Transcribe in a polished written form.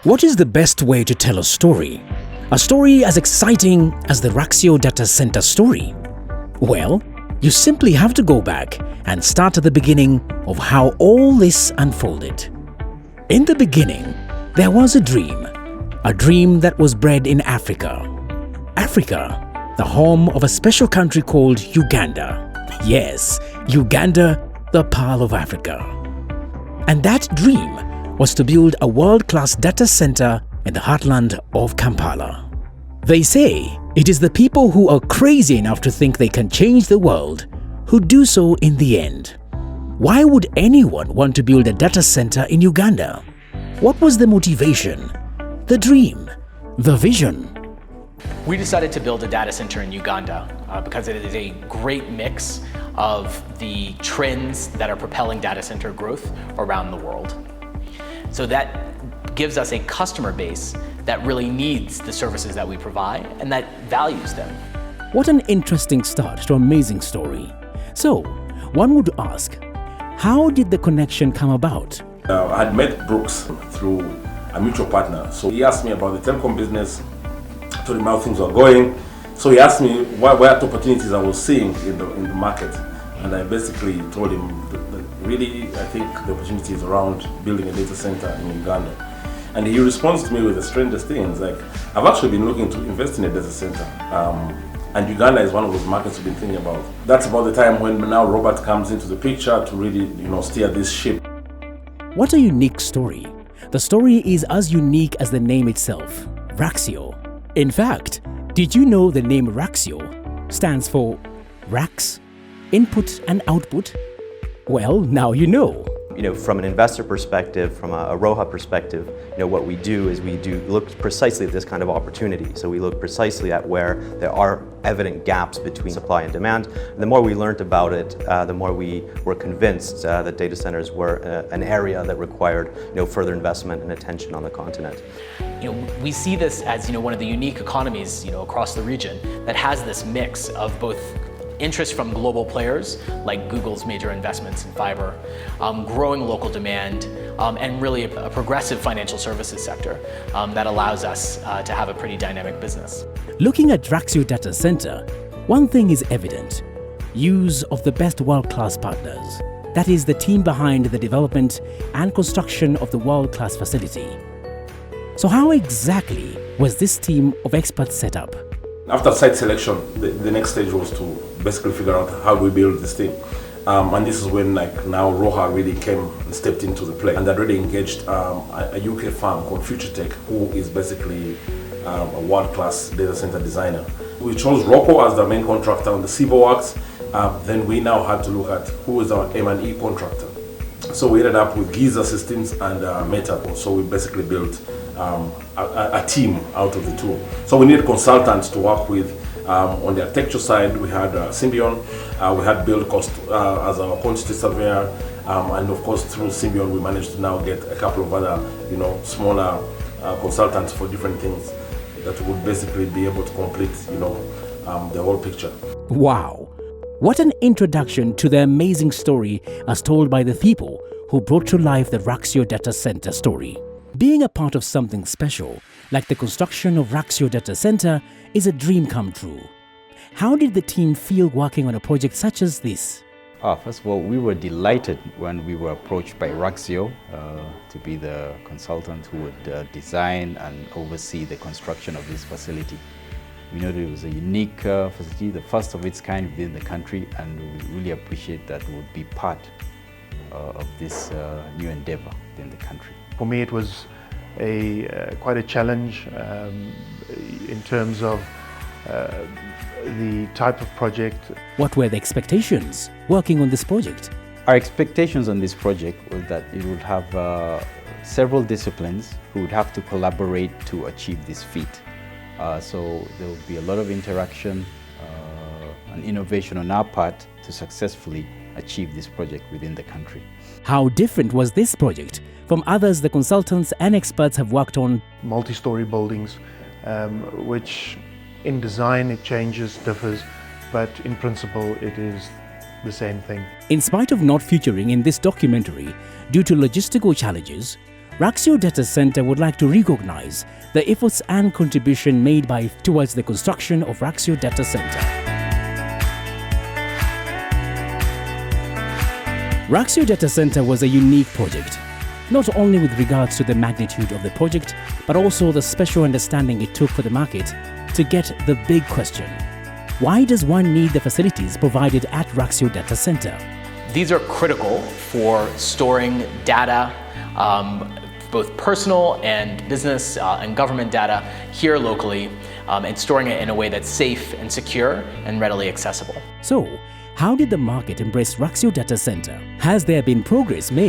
What is the best way to tell a story? A story as exciting as the Raxio data center story? Well, you simply have to go back and start at the beginning of how all this unfolded. In the beginning, there was a dream that was bred in Africa. Africa, the home of a special country called Uganda. Yes, Uganda, the Pearl of Africa. And that dream was to build a world-class data center in the heartland of Kampala. They say it is the people who are crazy enough to think they can change the world who do so in the end. Why would anyone want to build a data center in Uganda? What was the motivation, the dream, the vision? We decided to build a data center in Uganda because it is a great mix of the trends that are propelling data center growth around the world. So that gives us a customer base that really needs the services that we provide and that values them. What an interesting start to an amazing story. So, one would ask, how did the connection come about? I had met Brooks through a mutual partner. So he asked me about the telecom business, told him how things were going. So he asked me what opportunities I was seeing in the market. And I basically told him that really I think the opportunity is around building a data center in Uganda. And he responds to me with the strangest things, like, I've actually been looking to invest in a data center. And Uganda is one of those markets we've been thinking about. That's about the time when now Robert comes into the picture to really, steer this ship. What a unique story. The story is as unique as the name itself, Raxio. In fact, did you know the name Raxio stands for Rax, input and output? Well, now you know. From an investor perspective, from a ROHA perspective, what we do is we look precisely at this kind of opportunity. So we look precisely at where there are evident gaps between supply and demand. And the more we learned about it, the more we were convinced that data centers were an area that required further investment and attention on the continent. We see this as one of the unique economies across the region that has this mix of both interest from global players like Google's major investments in fiber, growing local demand, and really a progressive financial services sector that allows us to have a pretty dynamic business. Looking at Raxio Data Center, one thing is evident: use of the best world-class partners. That is the team behind the development and construction of the world-class facility. So how exactly was this team of experts set up? After site selection, the next stage was to basically figure out how do we build this thing. And this is when now ROHA really came and stepped into the play. And they already engaged a UK firm called FutureTech, who is basically a world-class data center designer. We chose Rocco as the main contractor on the civil works. Then we now had to look at who is our M&E contractor. So we ended up with Giza Systems and Meta. So we basically built a team out of the two. So we needed consultants to work with. On the architecture side, we had Symbion, we had Build Cost as our quantity surveyor, and of course through Symbion we managed to now get a couple of other, smaller consultants for different things that would basically be able to complete, the whole picture. Wow! What an introduction to the amazing story as told by the people who brought to life the Raxio Data Center story. Being a part of something special, like the construction of Raxio Data Center, is a dream come true. How did the team feel working on a project such as this? First of all, we were delighted when we were approached by Raxio to be the consultant who would design and oversee the construction of this facility. We know that it was a unique facility, the first of its kind within the country, and we really appreciate that we would be part of this new endeavor within the country. For me, it was quite a challenge in terms of the type of project. What were the expectations working on this project? Our expectations on this project was that it would have several disciplines who would have to collaborate to achieve this feat. So there will be a lot of interaction and innovation on our part to successfully achieve this project within the country. How different was this project from others the consultants and experts have worked on? Multi-story buildings, which in design it changes, differs, but in principle it is the same thing. In spite of not featuring in this documentary due to logistical challenges, Raxio Data Center would like to recognize the efforts and contribution made towards the construction of Raxio Data Center. Raxio Data Center was a unique project, not only with regards to the magnitude of the project, but also the special understanding it took for the market to get the big question: why does one need the facilities provided at Raxio Data Center? These are critical for storing data, both personal and business and government data here locally, and storing it in a way that's safe and secure and readily accessible. So, how did the market embrace Raxio Data Center? Has there been progress made?